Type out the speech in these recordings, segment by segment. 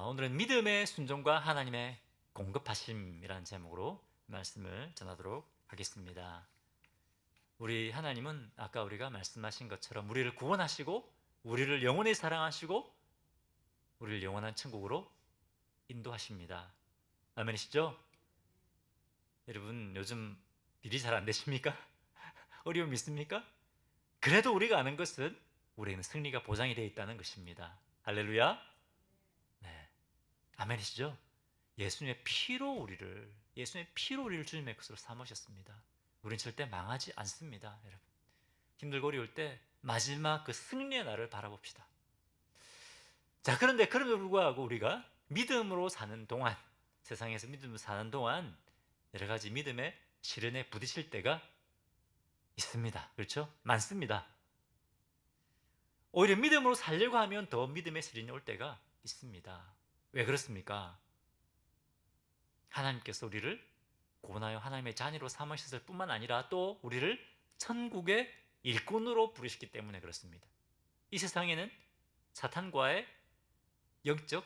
오늘은 믿음의 순종과 하나님의 공급하심이라는 제목으로 말씀을 전하도록 하겠습니다. 우리 하나님은 아까 우리가 말씀하신 것처럼 우리를 구원하시고 우리를 영원히 사랑하시고 우리를 영원한 천국으로 인도하십니다. 아멘이시죠? 여러분 요즘 일이 잘 안 되십니까? 어려움 있습니까? 그래도 우리가 아는 것은 우리에게는 승리가 보장이 되어 있다는 것입니다. 할렐루야. 네, 아멘이시죠? 예수님의 피로 우리를 주님의 것으로 삼으셨습니다. 우린 절대 망하지 않습니다, 여러분. 힘들고 어려울 때 마지막 그 승리의 날을 바라봅시다. 자, 그런데 그럼에도 불구하고 우리가 믿음으로 사는 동안, 세상에서 믿음으로 사는 동안 여러 가지 믿음의 시련에 부딪힐 때가 있습니다. 그렇죠? 많습니다. 오히려 믿음으로 살려고 하면 더 믿음의 시련이 올 때가 있습니다. 왜 그렇습니까? 하나님께서 우리를 구원하여 하나님의 자녀로 삼으셨을 뿐만 아니라 또 우리를 천국의 일꾼으로 부르셨기 때문에 그렇습니다. 이 세상에는 사탄과의 영적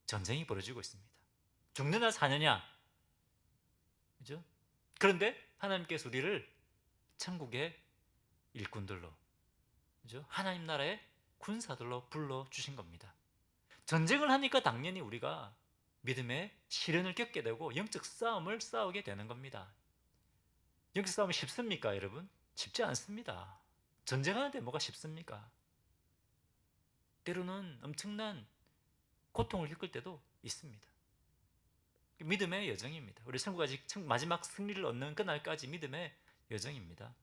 전쟁이 벌어지고 있습니다. 죽느냐 사느냐, 그죠? 그런데 하나님께서 우리를 천국의 일꾼들로, 그죠? 하나님 나라의 군사들로 불러주신 겁니다. 전쟁을 하니까 당연히 우리가 믿음의 시련을 겪게 되고 영적 싸움을 싸우게 되는 겁니다. 영적 싸움이 쉽습니까, 여러분? 쉽지 않습니다. 전쟁하는데 뭐가 쉽습니까? 때로는 엄청난 고통을 겪을 때도 있습니다. 믿음의 여정입니다. 우리 천국까지 마지막 승리를 얻는 그날까지 믿음의 여정입니다.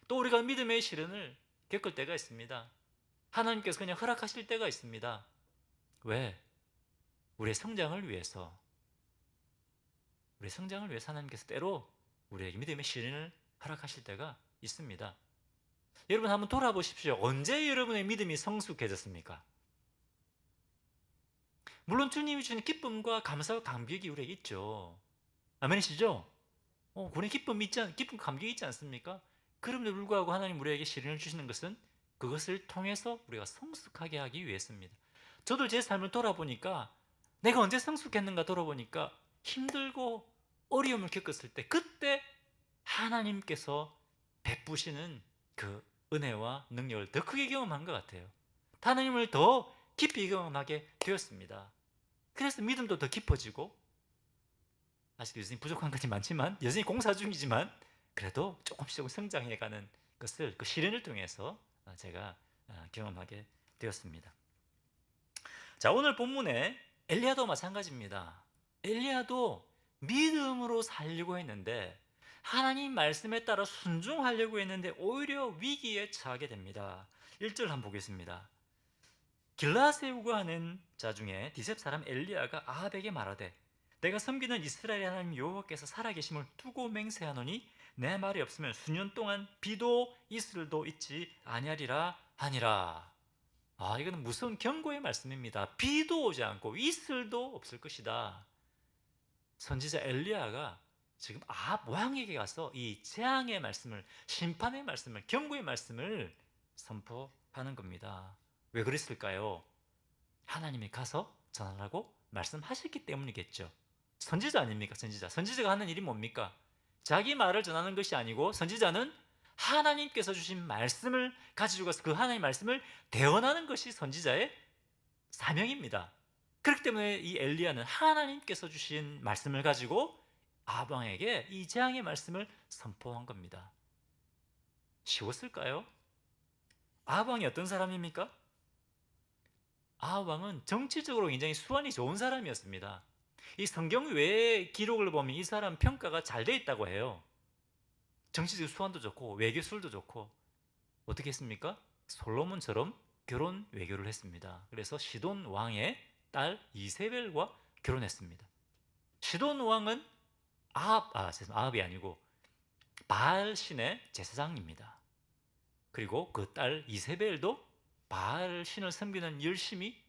또 우리가 믿음의 시련을 겪을 때가 있습니다. 하나님께서 그냥 허락하실 때가 있습니다. 왜? 우리의 성장을 위해서 하나님께서 때로 우리에게 믿음의 시련을 허락하실 때가 있습니다. 여러분 한번 돌아보십시오. 언제 여러분의 믿음이 성숙해졌습니까? 물론 주님이 주는 기쁨과 감사와 감격이 우리에게 있죠. 아멘이시죠? 그런 기쁨, 감격이 있지 않습니까? 그럼에도 불구하고 하나님 우리에게 시련을 주시는 것은 그것을 통해서 우리가 성숙하게 하기 위해서입니다. 저도 제 삶을 돌아보니까 내가 언제 성숙했는가 돌아보니까 힘들고 어려움을 겪었을 때 그때 하나님께서 베푸시는 그 은혜와 능력을 더 크게 경험한 것 같아요. 하나님을 더 깊이 경험하게 되었습니다. 그래서 믿음도 더 깊어지고 아직 여전히 부족한 것이 많지만 여전히 공사 중이지만 그래도 조금씩 성장해가는 것을 그 시련을 통해서 제가 경험하게 되었습니다. 자, 오늘 본문에 엘리야도 마찬가지입니다. 엘리야도 믿음으로 살려고 했는데 하나님 말씀에 따라 순종하려고 했는데 오히려 위기에 처하게 됩니다. 1절 한번 보겠습니다. 길라 세우고 하는 자 중에 디셉 사람 엘리야가 아합에게 말하되 내가 섬기는 이스라엘 하나님 여호와께서 살아계심을 두고 맹세하노니 내 말이 없으면 수년 동안 비도 이슬도 있지 아니하리라 하니라. 이거는 무서운 경고의 말씀입니다. 비도 오지 않고 이슬도 없을 것이다. 선지자 엘리야가 지금 아합 왕에게 가서 이 재앙의 말씀을, 심판의 말씀을, 경고의 말씀을 선포하는 겁니다. 왜 그랬을까요? 하나님이 가서 전하라고 말씀하셨기 때문이겠죠. 선지자 아닙니까? 선지자가 하는 일이 뭡니까? 자기 말을 전하는 것이 아니고 선지자는 하나님께서 주신 말씀을 가지고 가서 그 하나님의 말씀을 대언하는 것이 선지자의 사명입니다. 그렇기 때문에 이 엘리야는 하나님께서 주신 말씀을 가지고 아합 왕에게 이 재앙의 말씀을 선포한 겁니다. 쉬웠을까요? 아합 왕이 어떤 사람입니까? 아합 왕은 정치적으로 굉장히 수완이 좋은 사람이었습니다. 이 성경 외의 기록을 보면 이 사람 평가가 잘 돼 있다고 해요. 정치적 수완도 좋고 외교술도 좋고 어떻게 했습니까? 솔로몬처럼 결혼 외교를 했습니다. 그래서 시돈 왕의 딸 이세벨과 결혼했습니다. 시돈 왕은 아합이 아니고 바알 신의 제사장입니다. 그리고 그 딸 이세벨도 바알 신을 섬기는 열심히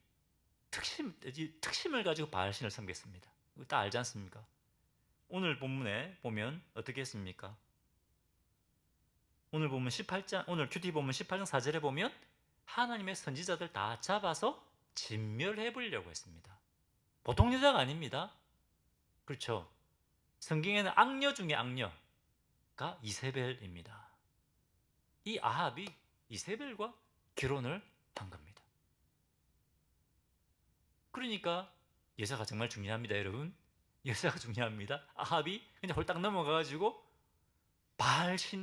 특심을 가지고 바알 신을 섬겼습니다. 다 알지 않습니까? 오늘 본문에 보면 어떻게 했습니까? 오늘 큐티 보면 18장 4절에 보면 하나님의 선지자들 다 잡아서 진멸해 보려고 했습니다. 보통 여자가 아닙니다. 그렇죠? 성경에는 악녀 중에 악녀가 이세벨입니다. 이 아합이 이세벨과 결혼을 한 겁니다. 그러니까 여자가 정말 중요합니다, 여러분. 여자가 중요합니다. 아합이 그냥 홀딱 넘어가가지고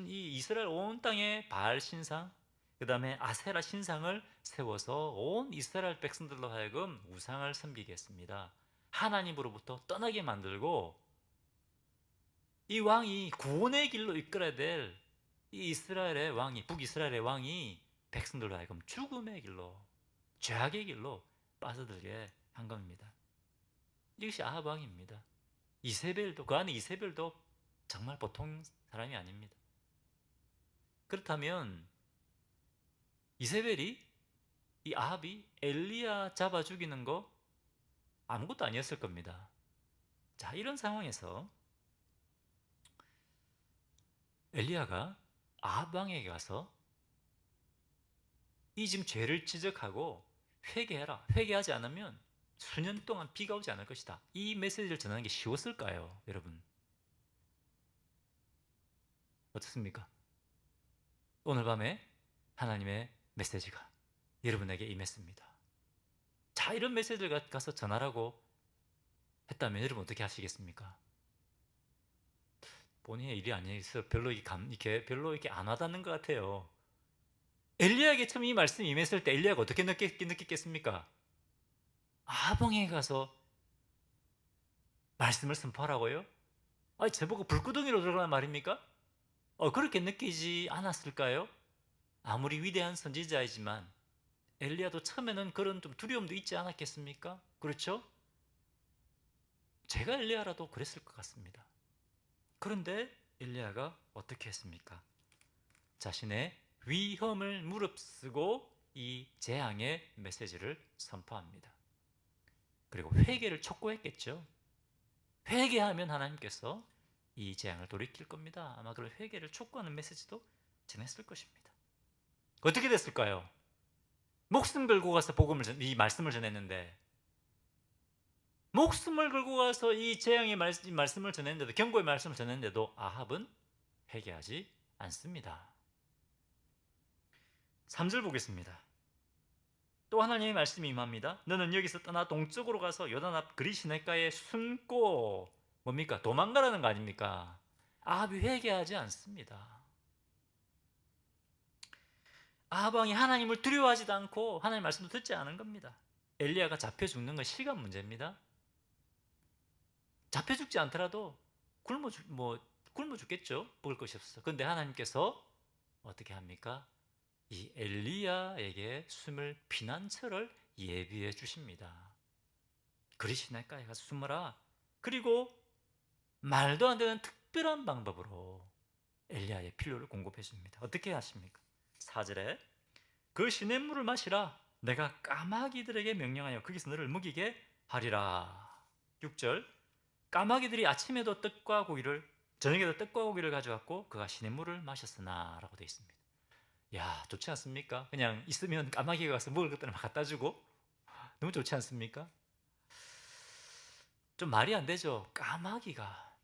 이 이스라엘 온 땅에 바알 신상, 그 다음에 아세라 신상을 세워서 온 이스라엘 백성들로 하여금 우상을 섬기게 했습니다. 하나님으로부터 떠나게 만들고 이 왕이 구원의 길로 이끌어야 될 이 이스라엘의 왕이, 북이스라엘의 왕이 백성들로 하여금 죽음의 길로, 죄악의 길로 빠져들게 한 겁니다. 이것이 아합 왕입니다. 이세벨도, 그 안에 이세벨도 정말 보통 사람이 아닙니다. 그렇다면 이세벨이, 이 아합이 엘리야 잡아 죽이는 거 아무것도 아니었을 겁니다. 자, 이런 상황에서 엘리야가 아합 왕에게 가서 이 지금 죄를 지적하고 회개해라. 회개하지 않으면 수년 동안 비가 오지 않을 것이다. 이 메시지를 전하는 게 쉬웠을까요, 여러분? 어떻습니까? 오늘 밤에 하나님의 메시지가 여러분에게 임했습니다. 자, 이런 메시지를 가서 전하라고 했다면 여러분 어떻게 하시겠습니까? 본인의 일이 아니어서 별로 이렇게 안 와닿는 것 같아요. 엘리야에게 처음 이 말씀이 임했을 때 엘리야가 어떻게 느꼈겠습니까? 아방에 가서 말씀을 선포하라고요? 아니, 저보고 불구덩이로 들어가란 말입니까? 그렇게 느끼지 않았을까요? 아무리 위대한 선지자이지만 엘리야도 처음에는 그런 좀 두려움도 있지 않았겠습니까? 그렇죠? 제가 엘리야라도 그랬을 것 같습니다. 그런데 엘리야가 어떻게 했습니까? 자신의 위험을 무릅쓰고 이 재앙의 메시지를 선포합니다. 그리고 회개를 촉구했겠죠. 회개하면 하나님께서 이 재앙을 돌이킬 겁니다. 아마 그런 회개를 촉구하는 메시지도 전했을 것입니다. 어떻게 됐을까요? 목숨 걸고 가서 이 말씀을 전했는데, 목숨을 걸고 가서 이 재앙의 말씀을 전했는데도, 경고의 말씀을 전했는데도 아합은 회개하지 않습니다. 3절 보겠습니다. 또 하나님의 말씀이 임합니다. 너는 여기서 떠나 동쪽으로 가서 요단 앞 그리 시냇가에 숨고, 뭡니까? 도망가라는 거 아닙니까? 아합이 회개하지 않습니다. 아합 왕이 하나님을 두려워하지도 않고 하나님 말씀도 듣지 않은 겁니다. 엘리야가 잡혀 죽는 건 시간 문제입니다. 잡혀 죽지 않더라도 굶어 죽겠죠. 먹을 것이 없어서. 그런데 하나님께서 어떻게 합니까? 이 엘리야에게 숨을 피난처를 예비해 주십니다. 그리 시냇가에 가서 숨어라. 그리고 말도 안 되는 특별한 방법으로 엘리야의 필요를 공급해 줍니다. 어떻게 하십니까? 4절에 그 시냇물을 마시라. 내가 까마귀들에게 명령하여 거기서 너를 먹이게 하리라. 6절 까마귀들이 아침에도 떡과 고기를, 저녁에도 떡과 고기를 가져왔고 그가 시냇물을 마셨으나 라고 되어 있습니다. 야, 좋지 않습니까? 그냥 있으면 까마귀가 가서 먹을 것들을 막 갖다 주고, 너무 좋지 않습니까? 좀 말이 안 되죠. 까마귀가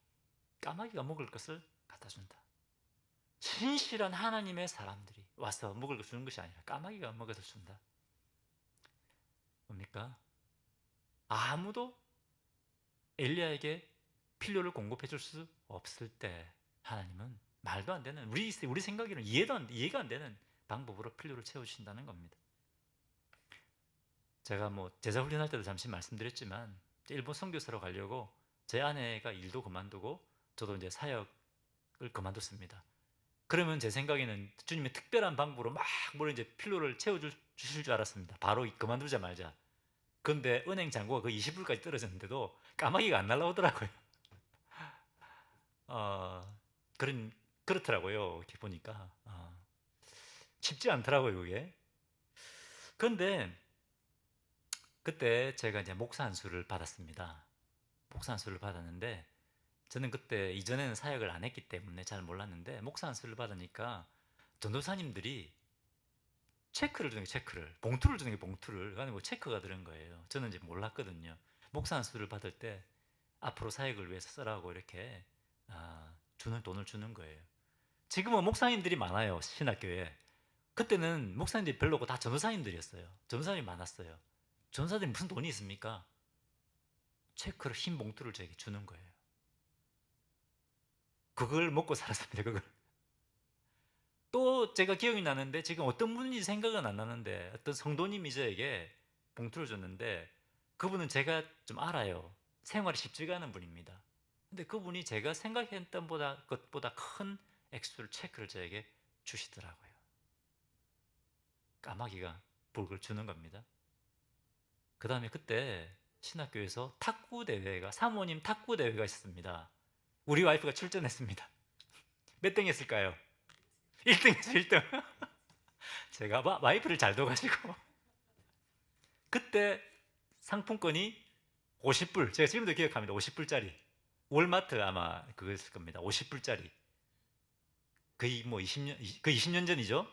먹을 것을 갖다 준다. 신실한 하나님의 사람들이 와서 먹을 걸 주는 것이 아니라 까마귀가 먹어서 준다. 뭡니까? 아무도 엘리야에게 필요를 공급해 줄 수 없을 때 하나님은 말도 안 되는, 우리 생각에는 이해가 안 되는 방법으로 필요를 채워주신다는 겁니다. 제가 제자 훈련할 때도 잠시 말씀드렸지만, 일본 선교사로 가려고 제 아내가 일도 그만두고 저도 이제 사역을 그만뒀습니다. 그러면 제 생각에는 주님의 특별한 방법으로 막 이제 필요를 채워주실 줄 알았습니다. 바로 그만두자마자. 그런데 은행 잔고가 거의 20불까지 떨어졌는데도 까마귀가 안 날라오더라고요. 그렇더라고요. 이렇게 보니까. 쉽지 않더라고요, 그게. 그런데 그때 제가 이제 목사 안수를 받았습니다. 목사 안수를 받았는데, 저는 그때 이전에는 사역을 안 했기 때문에 잘 몰랐는데, 목사 안수를 받으니까 전도사님들이 체크를 주는 게 봉투를 주는 게 봉투를. 그 안에 체크가 들은 거예요. 저는 이제 몰랐거든요. 목사 안수를 받을 때 앞으로 사역을 위해서 쓰라고 이렇게 돈을 주는 거예요. 지금은 목사님들이 많아요, 신학교에. 그때는 목사님들이 별로 없고 다 전도사님들이었어요. 전도사님이 많았어요. 전도사들이 무슨 돈이 있습니까? 체크를, 흰 봉투를 저에게 주는 거예요. 그걸 먹고 살았습니다. 그걸. 또 제가 기억이 나는데, 지금 어떤 분인지 생각은 안 나는데, 어떤 성도님이 저에게 봉투를 줬는데, 그분은 제가 좀 알아요. 생활이 쉽지가 않은 분입니다. 근데 그분이 제가 생각했던 것보다 큰 액수를, 체크를 저에게 주시더라고요. 까마귀가 복을 주는 겁니다. 그 다음에 그때 신학교에서 탁구 대회가, 사모님 탁구 대회가 있었습니다. 우리 와이프가 출전했습니다. 몇 등 했을까요? 1등 했어요, 1등. 제가 와이프를 잘 둬가지고 그때 상품권이 50불, 제가 지금도 기억합니다. 50불짜리. 월마트 아마 그거였을 겁니다. 50불짜리. 거의 뭐 20년 전이죠.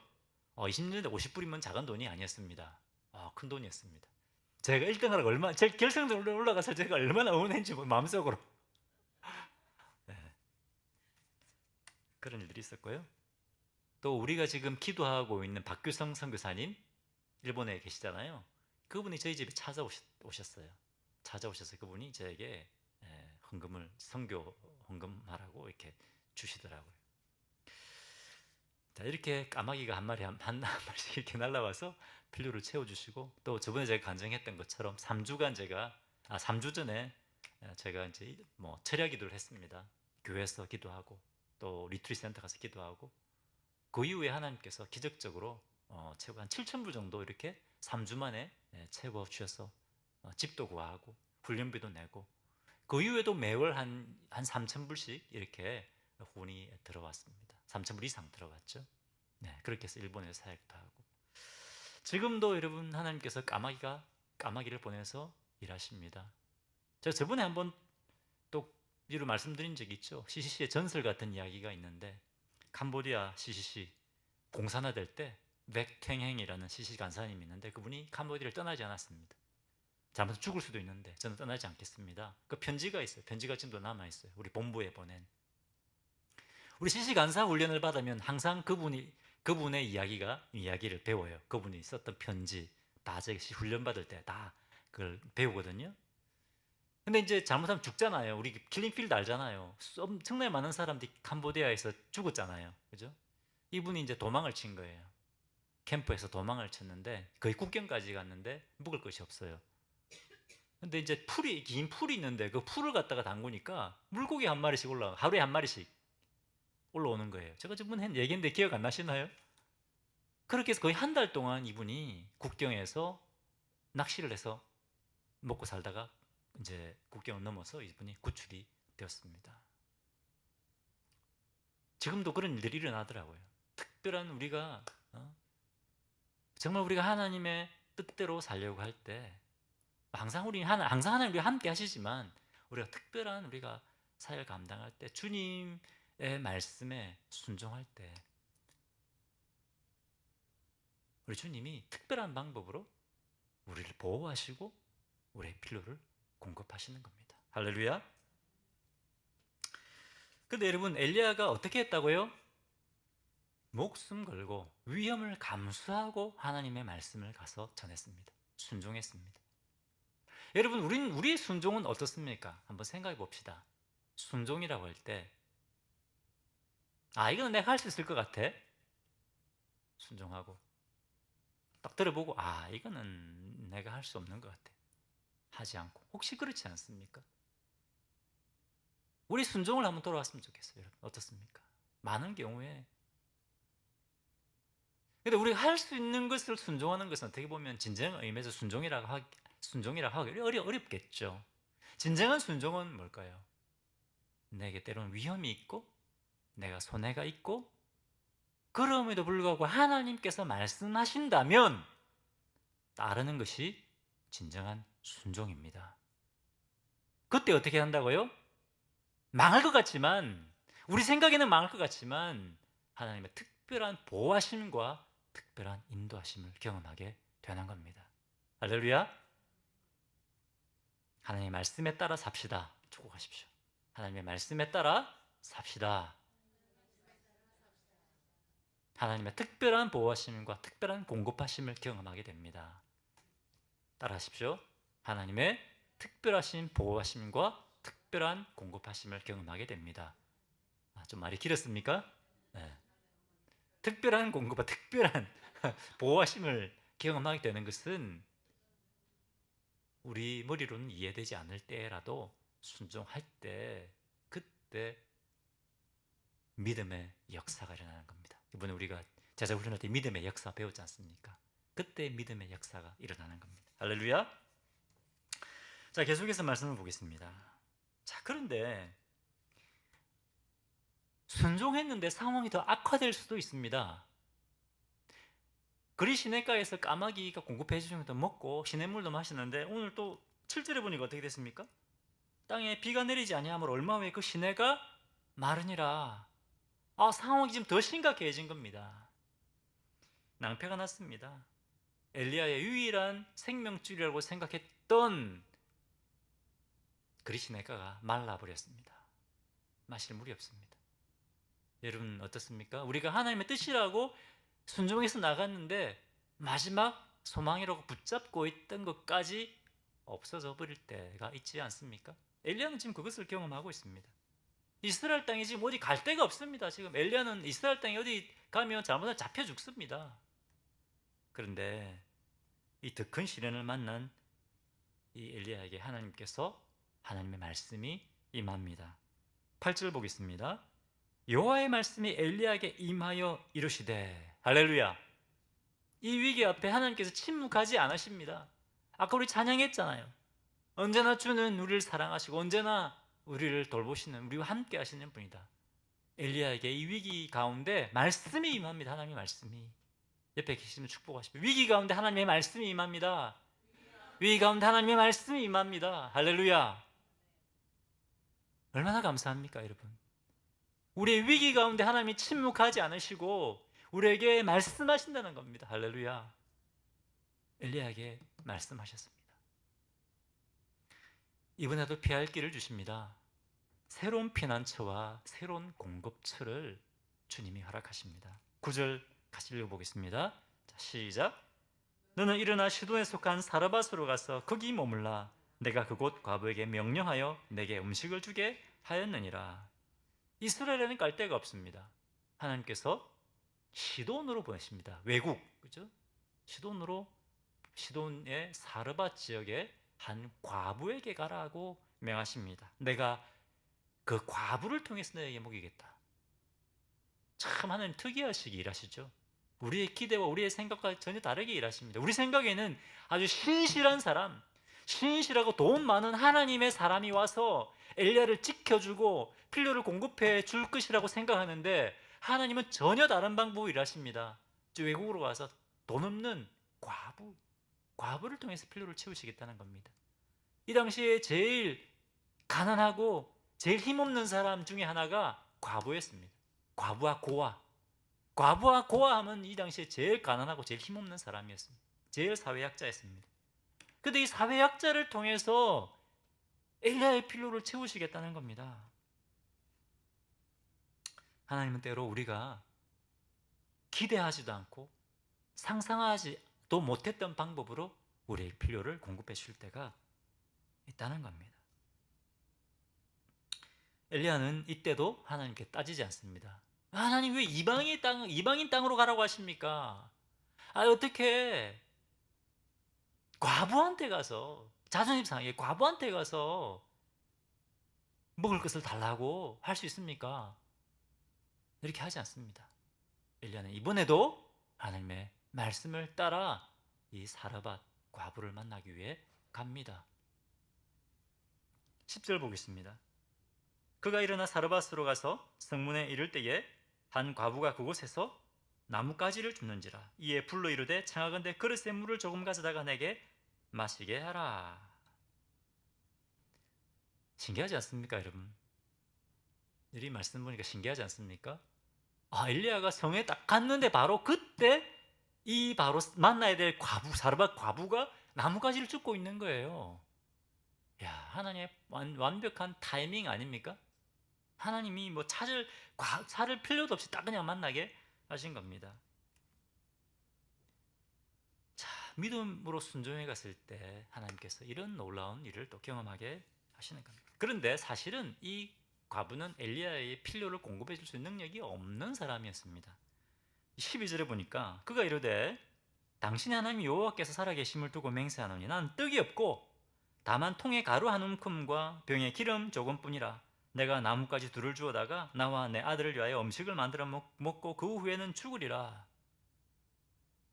20년 전에 50불이면 작은 돈이 아니었습니다. 큰 돈이었습니다. 제가 1등 하라고 얼마나, 제 결승전 올라가서 제가 얼마나 응원했는지 마음속으로. 네. 그런 일들이 있었고요. 또 우리가 지금 기도하고 있는 박규성 선교사님, 일본에 계시잖아요. 그분이 저희 집에 찾아오셨어요. 찾아오셔서 그분이 저에게 헌금을, 선교 헌금하라고 이렇게 주시더라고요. 자, 이렇게 까마귀가 한 마리씩 이렇게 날라와서 필요를 채워주시고, 또 저번에 제가 간증했던 것처럼 3주간 3주 전에 제가 이제 뭐 철야 기도를 했습니다. 교회에서 기도하고 또 리트리트 센터 가서 기도하고, 그 이후에 하나님께서 기적적으로 최고 한 7,000불 정도 이렇게 3주 만에 채워 주셔서 집도 구하고 훈련비도 내고, 그 이후에도 매월 한 3,000불씩 이렇게 후원이 들어왔습니다. 3,000불 이상 들어갔죠. 네, 그렇게 해서 일본에서 사역도 하고, 지금도 여러분 하나님께서 까마귀를 보내서 일하십니다. 제가 저번에 한번 또 이로 말씀드린 적이 있죠. CCC의 전설 같은 이야기가 있는데, 캄보디아 CCC 공산화될 때 맥탱행이라는 CCC 간사님이 있는데, 그분이 캄보디아를 떠나지 않았습니다. 잘못해서 죽을 수도 있는데 저는 떠나지 않겠습니다. 그 편지가 있어요. 편지가 지금도 남아있어요. 우리 본부에 보낸. 우리 CCC 간사 훈련을 받으면 항상 그분의 이야기를 배워요. 그분이 썼던 편지 다 저희 훈련 받을 때 다 그걸 배우거든요. 근데 이제 잘못하면 죽잖아요. 우리 킬링필드 알잖아요. 엄청나게 많은 사람들이 캄보디아에서 죽었잖아요. 그죠? 이분이 이제 도망을 친 거예요. 캠프에서 도망을 쳤는데 거의 국경까지 갔는데 묵을 것이 없어요. 근데 이제 긴 풀이 있는데 그 풀을 갖다가 담그니까 물고기 한 마리씩 하루에 한 마리씩 올라오는 거예요. 제가 저번에 얘기했는데 기억 안 나시나요? 그렇게 해서 거의 한 달 동안 이분이 국경에서 낚시를 해서 먹고 살다가 이제 국경을 넘어서 이분이 구출이 되었습니다. 지금도 그런 일들이 일어나더라고요. 특별한 우리가 정말 우리가 하나님의 뜻대로 살려고 할 때, 항상 하나님 우리가 함께 하시지만, 우리가 특별한 우리가 사역을 감당할 때, 주님의 말씀에 순종할 때, 우리 주님이 특별한 방법으로 우리를 보호하시고 우리의 필요를 공급하시는 겁니다. 할렐루야. 근데 여러분, 엘리야가 어떻게 했다고요? 목숨 걸고 위험을 감수하고 하나님의 말씀을 가서 전했습니다. 순종했습니다. 여러분, 우리의 순종은 어떻습니까? 한번 생각해 봅시다. 순종이라고 할 때, 이거는 내가 할 수 있을 것 같아. 순종하고 딱 들어보고, 이거는 내가 할 수 없는 것 같아. 하지 않고. 혹시 그렇지 않습니까? 우리 순종을 한번 돌아왔으면 좋겠어요. 여러분, 어떻습니까? 많은 경우에. 근데 우리가 할 수 있는 것을 순종하는 것은 어떻게 보면 진정한 의미에서 순종이라고 하기 어렵겠죠. 진정한 순종은 뭘까요? 내게 때로는 위험이 있고 내가 손해가 있고, 그럼에도 불구하고 하나님께서 말씀하신다면 따르는 것이 진정한 순종입니다. 그때 어떻게 한다고요? 망할 것 같지만, 우리 생각에는 망할 것 같지만, 하나님의 특별한 보호하심과 특별한 인도하심을 경험하게 되는 겁니다. 할렐루야. 하나님의 말씀에 따라 삽시다. 축복하십시오. 하나님의 말씀에 따라 삽시다. 하나님의 특별한 보호하심과 특별한 공급하심을 경험하게 됩니다. 따라하십시오. 하나님의 특별하신 보호하심과 특별한 공급하심을 경험하게 됩니다. 좀 말이 길었습니까? 네. 특별한 공급과 특별한 보호하심을 경험하게 되는 것은 우리 머리로는 이해되지 않을 때라도 순종할 때 그때 믿음의 역사가 일어나는 겁니다. 이번에 우리가 제자 훈련할 때 믿음의 역사 배웠지 않습니까? 그때 믿음의 역사가 일어나는 겁니다. 할렐루야. 자, 계속해서 말씀을 보겠습니다. 자, 그런데 순종했는데 상황이 더 악화될 수도 있습니다. 그리 시냇가에서 까마귀가 공급해 주는 것도 먹고 시냇물도 마시는데 오늘 또 7절에 보니까 어떻게 됐습니까? 땅에 비가 내리지 아니하므로 얼마 후에 그 시내가 마르니라. 상황이 지금 더 심각해진 겁니다. 낭패가 났습니다. 엘리야의 유일한 생명줄이라고 생각했던 그리 시내가가 말라버렸습니다. 마실 물이 없습니다. 여러분 어떻습니까? 우리가 하나님의 뜻이라고 순종해서 나갔는데 마지막 소망이라고 붙잡고 있던 것까지 없어져 버릴 때가 있지 않습니까? 엘리야는 지금 그것을 경험하고 있습니다. 이스라엘 땅에 지금 어디 갈 데가 없습니다. 지금 엘리야는 이스라엘 땅에 어디 가면 잘못하면 잡혀 죽습니다. 그런데 이 더 큰 시련을 만난 이 엘리야에게 하나님께서 하나님의 말씀이 임합니다. 8절 보겠습니다. 여호와의 말씀이 엘리야에게 임하여 이르시되, 할렐루야. 이 위기 앞에 하나님께서 침묵하지 않으십니다. 아까 우리 찬양했잖아요. 언제나 주는 우리를 사랑하시고 언제나 우리를 돌보시는, 우리와 함께 하시는 분이다. 엘리야에게 이 위기 가운데 말씀이 임합니다. 하나님의 말씀이. 옆에 계시면 축복하십시오. 위기 가운데 하나님의 말씀이 임합니다. 위기 가운데 하나님의 말씀이 임합니다. 할렐루야. 얼마나 감사합니까, 여러분? 우리의 위기 가운데 하나님이 침묵하지 않으시고 우리에게 말씀하신다는 겁니다. 할렐루야. 엘리야에게 말씀하셨습니다. 이번에도 피할 길을 주십니다. 새로운 피난처와 새로운 공급처를 주님이 허락하십니다. 9절 같이 읽어보겠습니다. 자, 시작. 너는 일어나 시돈에 속한 사르밧으로 가서 거기 머물라. 내가 그곳 과부에게 명령하여 내게 음식을 주게 하였느니라. 이스라엘에는 갈 데가 없습니다. 하나님께서 시돈으로 보내십니다. 외국, 그죠? 시돈의 사르밧 지역에 한 과부에게 가라고 명하십니다. 내가 그 과부를 통해서 너에게 먹이겠다. 참 하나님 특이하시게 일하시죠. 우리의 기대와 우리의 생각과 전혀 다르게 일하십니다. 우리 생각에는 아주 신실한 사람, 신실하고 돈 많은 하나님의 사람이 와서 엘리야를 지켜주고 필요를 공급해 줄 것이라고 생각하는데 하나님은 전혀 다른 방법으로 일하십니다. 외국으로 가서 돈 없는 과부를 통해서 필요를 채우시겠다는 겁니다. 이 당시에 제일 가난하고 제일 힘없는 사람 중에 하나가 과부였습니다. 과부와 고아 하면 이 당시에 제일 가난하고 제일 힘없는 사람이었습니다. 제일 사회약자였습니다. 그런데 이 사회약자를 통해서 엘리야의 필요를 채우시겠다는 겁니다. 하나님은 때로 우리가 기대하지도 않고 상상하지도 못했던 방법으로 우리의 필요를 공급해 줄 때가 있다는 겁니다. 엘리야는 이때도 하나님께 따지지 않습니다. 하나님 왜 이방인 땅으로 가라고 하십니까? 어떻게 과부한테 가서, 자존심 상하게 과부한테 가서 먹을 것을 달라고 할 수 있습니까? 이렇게 하지 않습니다. 엘리야는 이번에도 하나님의 말씀을 따라 이 사르밧 과부를 만나기 위해 갑니다. 10절 보겠습니다. 그가 일어나 사르밧으로 가서 성문에 이를 때에 한 과부가 그곳에서 나뭇가지를 줍는지라. 이에 불러 이르되 청하건대 그릇에 물을 조금 가져다가 내게 마시게 하라. 신기하지 않습니까, 여러분? 이 말씀 보니까 신기하지 않습니까? 엘리야가 성에 딱 갔는데 바로 그때 이 바로 만나야 될 사르밧 과부가 나뭇가지를 줍고 있는 거예요. 야, 하나님의 완벽한 타이밍 아닙니까? 하나님이 뭐 차를 필요도 없이 딱 그냥 만나게 하신 겁니다. 자, 믿음으로 순종해 갔을 때 하나님께서 이런 놀라운 일을 또 경험하게 하시는 겁니다. 그런데 사실은 이 과부는 엘리야의 필요를 공급해 줄 수 있는 능력이 없는 사람이었습니다. 12절에 보니까 그가 이르되 당신의 하나님 여호와께서 살아계심을 두고 맹세하노니 나는 떡이 없고 다만 통에 가루 한 움큼과 병에 기름 조금뿐이라. 내가 나뭇가지 둘을 주워다가 나와 내 아들을 위하여 음식을 만들어 먹고 그 후에는 죽으리라.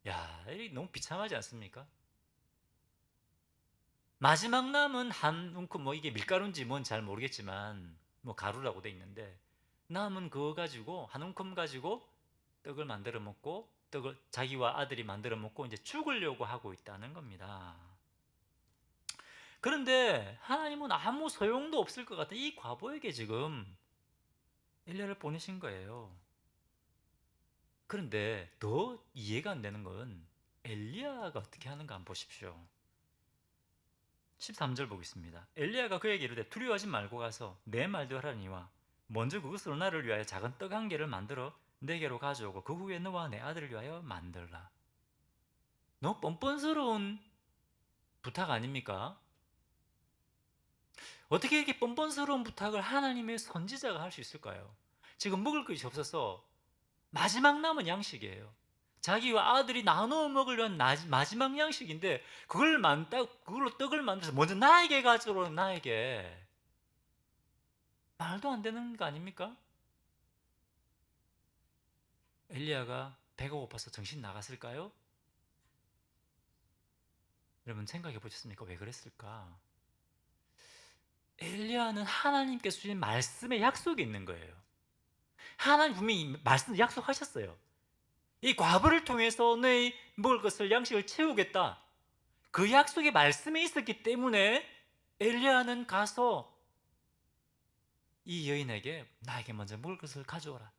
야, 이 너무 비참하지 않습니까? 마지막 남은 한 움큼, 뭐 이게 밀가루인지 뭔 잘 모르겠지만 뭐 가루라고 돼 있는데, 남은 그거 가지고 한 움큼 가지고 떡을 만들어 먹고 떡을 자기와 아들이 만들어 먹고 이제 죽으려고 하고 있다는 겁니다. 그런데 하나님은 아무 소용도 없을 것 같은 이 과부에게 지금 엘리야를 보내신 거예요. 그런데 더 이해가 안 되는 건 엘리야가 어떻게 하는가 한번 보십시오. 13절 보겠습니다. 엘리야가 그에게 이르되 두려워하지 말고 가서 내 말대로 하라니와 먼저 그것으로 나를 위하여 작은 떡 한 개를 만들어 내게로 가져오고 그 후에 너와 내 아들을 위하여 만들라. 너무 뻔뻔스러운 부탁 아닙니까? 어떻게 이렇게 뻔뻔스러운 부탁을 하나님의 선지자가 할 수 있을까요? 지금 먹을 것이 없어서 마지막 남은 양식이에요. 자기와 아들이 나눠 먹으려는 마지막 양식인데 그걸로 떡을 만들어서 먼저 나에게 가져오라. 나에게. 말도 안 되는 거 아닙니까? 엘리야가 배가 고파서 정신 나갔을까요? 여러분 생각해 보셨습니까? 왜 그랬을까? 엘리야는 하나님께서 주신 말씀에 약속이 있는 거예요. 하나님 분명히 말씀 약속하셨어요. 이 과부를 통해서 너희 먹을 것을 양식을 채우겠다. 그 약속의 말씀에 있었기 때문에 엘리야는 가서 이 여인에게 나에게 먼저 먹을 것을 가져오라.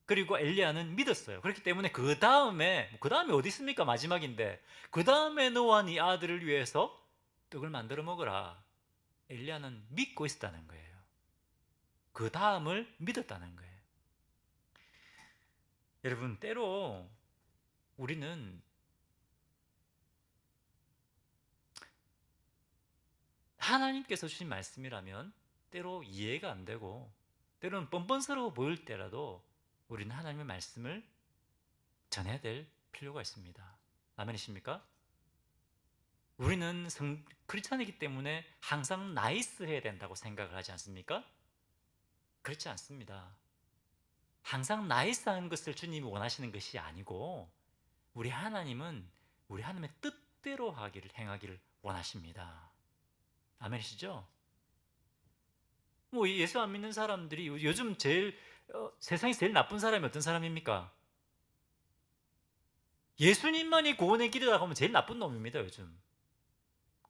그리고 엘리야는 믿었어요. 그렇기 때문에 그 다음에 어디 있습니까? 마지막인데 그 다음에 너와 네 아들을 위해서 떡을 만들어 먹으라. 엘리야는 믿고 있었다는 거예요. 그 다음을 믿었다는 거예요. 여러분, 때로 우리는 하나님께서 주신 말씀이라면 때로 이해가 안 되고 때로는 뻔뻔스러워 보일 때라도 우리는 하나님의 말씀을 전해야 될 필요가 있습니다. 아멘이십니까? 우리는 크리스찬이기 때문에 항상 나이스해야 된다고 생각을 하지 않습니까? 그렇지 않습니다. 항상 나이스한 것을 주님이 원하시는 것이 아니고 우리 하나님은 우리 하나님의 뜻대로 행하기를 원하십니다. 아멘이시죠? 뭐 예수 안 믿는 사람들이 요즘 세상에서 제일 나쁜 사람이 어떤 사람입니까? 예수님만이 구원의 길이라고 하면 제일 나쁜 놈입니다, 요즘.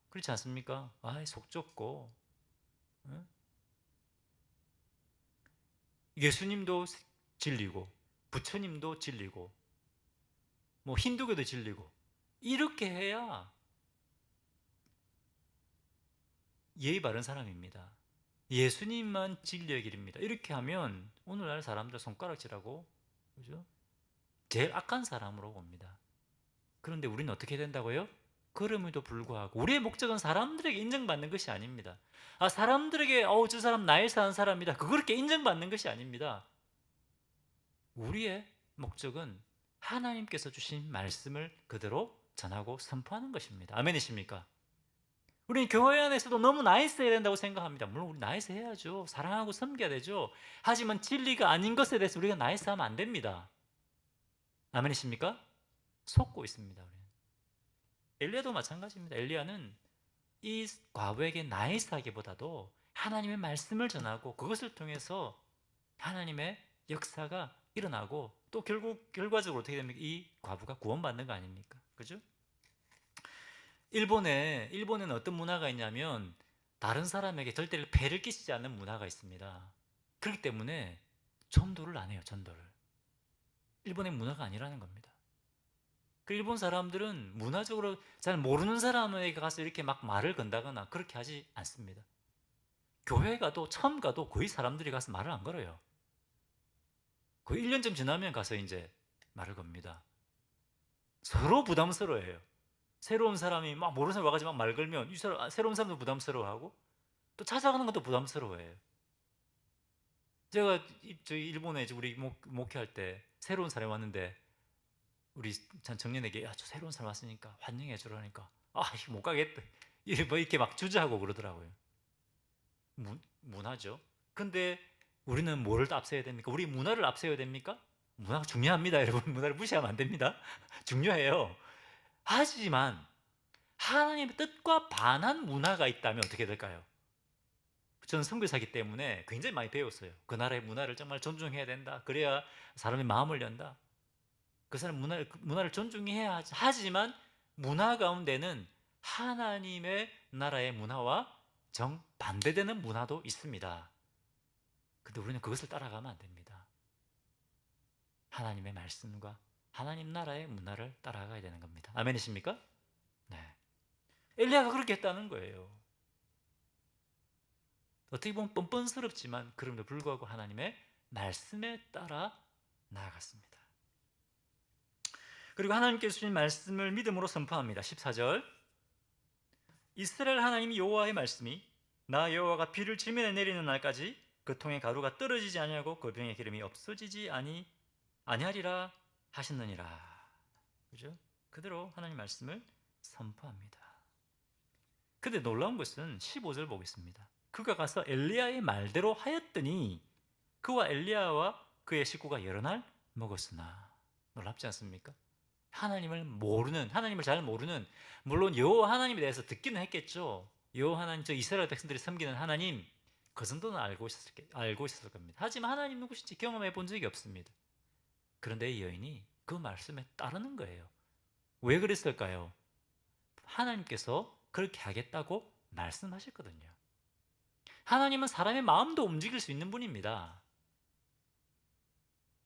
그렇지 않습니까? 속 좁고. 응? 예수님도 진리고, 부처님도 진리고, 뭐 힌두교도 진리고. 이렇게 해야 예의 바른 사람입니다. 예수님만 진리의 길입니다. 이렇게 하면 오늘날 사람들 손가락질하고, 그죠? 제일 악한 사람으로 봅니다. 그런데 우리는 어떻게 된다고요? 그럼에도 불구하고 우리의 목적은 사람들에게 인정받는 것이 아닙니다. 사람들에게 저 사람 나이스한 사람이다. 그렇게 인정받는 것이 아닙니다. 우리의 목적은 하나님께서 주신 말씀을 그대로 전하고 선포하는 것입니다. 아멘이십니까? 우리는 교회 안에서도 너무 나이스해야 된다고 생각합니다. 물론 우리 나이스해야죠. 사랑하고 섬겨야 되죠. 하지만 진리가 아닌 것에 대해서 우리가 나이스하면 안 됩니다. 아멘이십니까? 속고 있습니다. 우리는. 엘리야도 마찬가지입니다. 엘리야는 이 과부에게 나이스하기보다도 하나님의 말씀을 전하고 그것을 통해서 하나님의 역사가 일어나고 또 결과적으로 어떻게 됩니까? 이 과부가 구원받는 거 아닙니까? 그죠? 일본에는 어떤 문화가 있냐면 다른 사람에게 절대로 폐를 끼치지 않는 문화가 있습니다. 그렇기 때문에 전도를 안 해요. 전도를. 일본의 문화가 아니라는 겁니다. 그 일본 사람들은 문화적으로 잘 모르는 사람에게 가서 이렇게 막 말을 건다거나 그렇게 하지 않습니다. 교회 가도 처음 가도 거의 사람들이 가서 말을 안 걸어요. 거의 1년쯤 지나면 가서 이제 말을 겁니다. 서로 부담스러워해요. 새로운 사람이 막 모르는 사람 와가지고 막 말 걸면 이 사람, 새로운 사람도 부담스러워하고 또 찾아가는 것도 부담스러워해요. 제가 저희 일본에 이제 우리 목회할 때 새로운 사람이 왔는데 우리 청년에게 야, 저 새로운 사람 왔으니까 환영해 주라니까 이거 못 가겠다. 이렇게 막 주저하고 그러더라고요. 문화죠. 근데 우리는 뭐를 앞세워야 됩니까? 우리 문화를 앞세워야 됩니까? 문화가 중요합니다. 여러분, 문화를 무시하면 안 됩니다. 중요해요. 하지만 하나님의 뜻과 반한 문화가 있다면 어떻게 될까요? 저는 선교사이기 때문에 굉장히 많이 배웠어요. 그 나라의 문화를 정말 존중해야 된다. 그래야 사람의 마음을 연다. 그 사람 문화를 존중해야 하지. 하지만 문화 가운데는 하나님의 나라의 문화와 정반대되는 문화도 있습니다. 근데 우리는 그것을 따라가면 안 됩니다. 하나님의 말씀과 하나님 나라의 문화를 따라가야 되는 겁니다. 아멘이십니까? 네. 엘리야가 그렇게 했다는 거예요. 어떻게 보면 뻔뻔스럽지만 그럼에도 불구하고 하나님의 말씀에 따라 나아갔습니다. 그리고 하나님께서 주신 말씀을 믿음으로 선포합니다. 14절 이스라엘 하나님 여호와의 말씀이 나 여호와가 비를 지면에 내리는 날까지 그 통에 가루가 떨어지지 아니하고 그 병에 기름이 없어지지 아니하리라 하셨느니라. 그죠? 그대로 하나님 말씀을 선포합니다. 근데 놀라운 것은 15절 보겠습니다. 그가 가서 엘리야의 말대로 하였더니 그와 엘리야와 그의 식구가 여러 날 먹었으나. 놀랍지 않습니까? 하나님을 잘 모르는, 물론 여호와 하나님에 대해서 듣기는 했겠죠. 여호와 하나님, 저 이스라엘 백성들이 섬기는 하나님, 그 정도는 알고 있었을 겁니다. 하지만 하나님 누구신지 경험해 본 적이 없습니다. 그런데 이 여인이 그 말씀에 따르는 거예요. 왜 그랬을까요? 하나님께서 그렇게 하겠다고 말씀하셨거든요. 하나님은 사람의 마음도 움직일 수 있는 분입니다.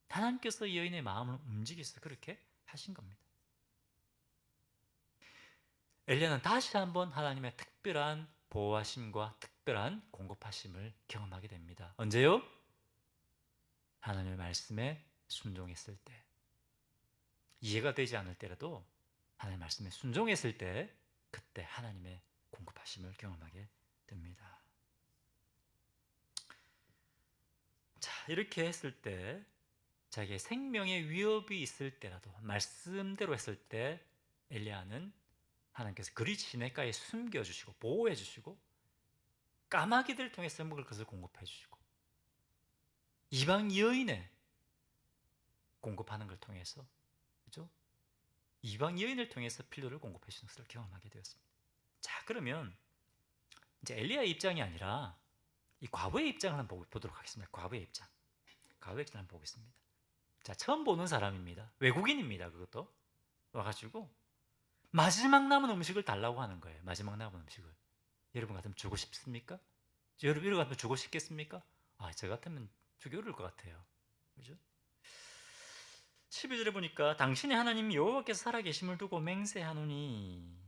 하나님께서 이 여인의 마음을 움직여서 그렇게 하신 겁니다. 엘리야는 다시 한번 하나님의 특별한 보호하심과 특별한 공급하심을 경험하게 됩니다. 언제요? 하나님의 말씀에 순종했을 때. 이해가 되지 않을 때라도 하나님의 말씀에 순종했을 때 그때 하나님의 공급하심을 경험하게 됩니다. 자, 이렇게 했을 때 자기의 생명의 위협이 있을 때라도 말씀대로 했을 때 엘리야는 하나님께서 그리 시냇가에 숨겨주시고 보호해주시고 까마귀들을 통해서 먹을 것을 공급해주시고 이방 여인의 공급하는 걸 통해서, 그죠? 이방 여인을 통해서 필요를 공급해 주시는 것을 경험하게 되었습니다. 자, 그러면 이제 엘리야의 입장이 아니라 이 과부의 입장을 한번 보도록 하겠습니다. 과부의 입장을 한번 보겠습니다. 자, 처음 보는 사람입니다. 외국인입니다. 그것도 와가지고 마지막 남은 음식을 달라고 하는 거예요. 마지막 남은 음식을. 여러분 같으면 주고 싶습니까? 여러분 같으면 주고 싶겠습니까? 저 같으면 주기 어려울 것 같아요. 그죠? 12절에 보니까 당신의 하나님 여호와께서 살아계심을 두고 맹세하노니,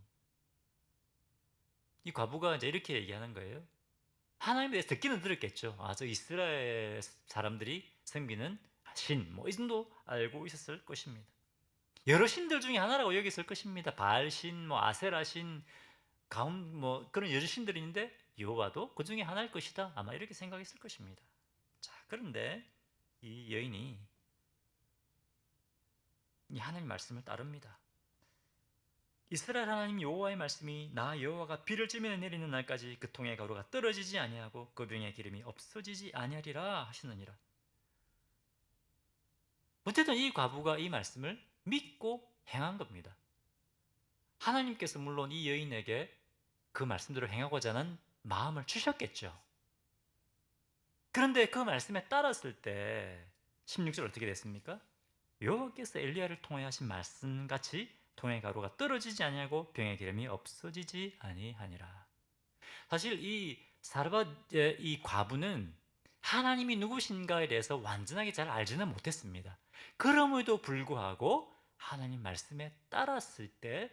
이 과부가 이제 이렇게 얘기하는 거예요. 하나님에 대해서 듣기는 들었겠죠. 저 이스라엘 사람들이 섬기는 신, 이 정도 알고 있었을 것입니다. 여러 신들 중에 하나라고 여겼을 것입니다. 바알신, 아세라신, 그런 여러 신들이 있는데 여호와도 그 중에 하나일 것이다. 아마 이렇게 생각했을 것입니다. 자, 그런데 이 여인이 이 하나님 말씀을 따릅니다. 이스라엘 하나님 여호와의 말씀이 나 여호와가 비를 지면에 내리는 날까지 그 통에 가루가 떨어지지 아니하고 그 병에 기름이 없어지지 아니하리라 하시느니라. 어쨌든 이 과부가 이 말씀을 믿고 행한 겁니다. 하나님께서 물론 이 여인에게 그 말씀대로 행하고자 하는 마음을 주셨겠죠. 그런데 그 말씀에 따랐을 때 16절 어떻게 됐습니까? 여호와께서 엘리야를 통해 하신 말씀같이 통의 가루가 떨어지지 아니하고 병의 기름이 없어지지 아니하니라. 사실 이 과부는 하나님이 누구신가에 대해서 완전하게 잘 알지는 못했습니다. 그럼에도 불구하고 하나님 말씀에 따랐을 때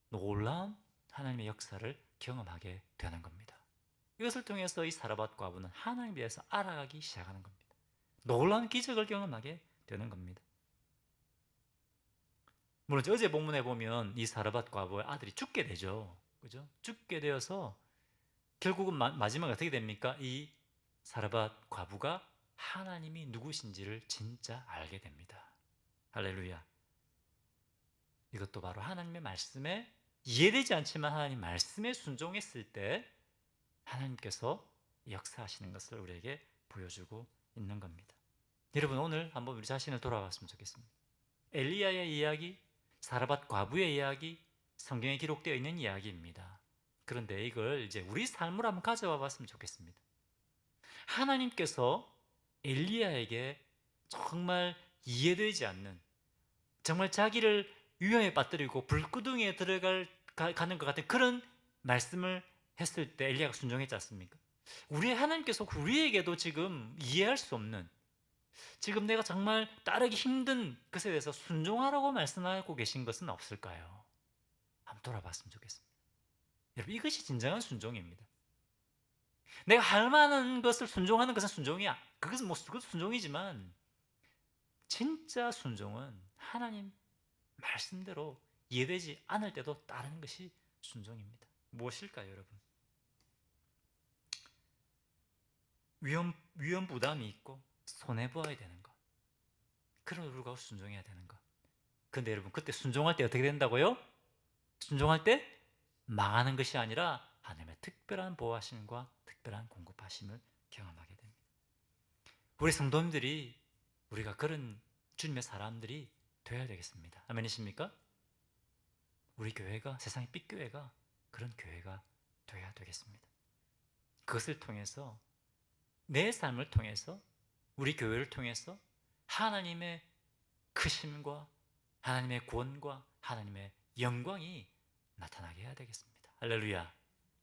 놀라운 하나님의 역사를 경험하게 되는 겁니다. 이것을 통해서 이 사르밧 과부는 하나님에 대해서 알아가기 시작하는 겁니다. 놀라운 기적을 경험하게 되는 겁니다. 물론 어제 본문에 보면 이 사르밧 과부의 아들이 죽게 되죠. 그죠? 죽게 되어서 결국은 마지막에 어떻게 됩니까? 이 사르밧 과부가 하나님이 누구신지를 진짜 알게 됩니다. 할렐루야. 이것도 바로 하나님의 말씀에 이해되지 않지만 하나님 말씀에 순종했을 때 하나님께서 역사하시는 것을 우리에게 보여주고 있는 겁니다. 여러분, 오늘 한번 우리 자신을 돌아봤으면 좋겠습니다. 엘리야의 이야기, 사르밧 과부의 이야기, 성경에 기록되어 있는 이야기입니다. 그런데 이걸 이제 우리 삶으로 한번 가져와 봤으면 좋겠습니다. 하나님께서 엘리야에게 정말 이해되지 않는, 정말 자기를 위험에 빠뜨리고 불구덩이에 가는 것 같은 그런 말씀을 했을 때 엘리야가 순종했지 않습니까? 우리 하나님께서 우리에게도 지금 이해할 수 없는, 지금 내가 정말 따르기 힘든 것에 대해서 순종하라고 말씀하고 계신 것은 없을까요? 한번 돌아봤으면 좋겠습니다. 여러분, 이것이 진정한 순종입니다. 내가 할 만한 것을 순종하는 것은 순종이야. 그것은 그것도 순종이지만 진짜 순종은 하나님 말씀대로 이해되지 않을 때도 따르는 것이 순종입니다. 무엇일까요, 여러분? 위험 부담이 있고 손해보아야 되는 것, 그런 불구하고 순종해야 되는 것. 근데 여러분, 그때 순종할 때 어떻게 된다고요? 순종할 때 망하는 것이 아니라 하나님의 특별한 보호하심과 특별한 공급하심을 경험하게 됩니다. 우리 성도님들이, 우리가 그런 주님의 사람들이 되어야 되겠습니다. 아멘이십니까? 우리 교회가, 세상의 삐교회가 그런 교회가 되어야 되겠습니다. 그것을 통해서, 내 삶을 통해서, 우리 교회를 통해서 하나님의 크심과 하나님의 구원과 하나님의 영광이 나타나게 해야 되겠습니다. 할렐루야.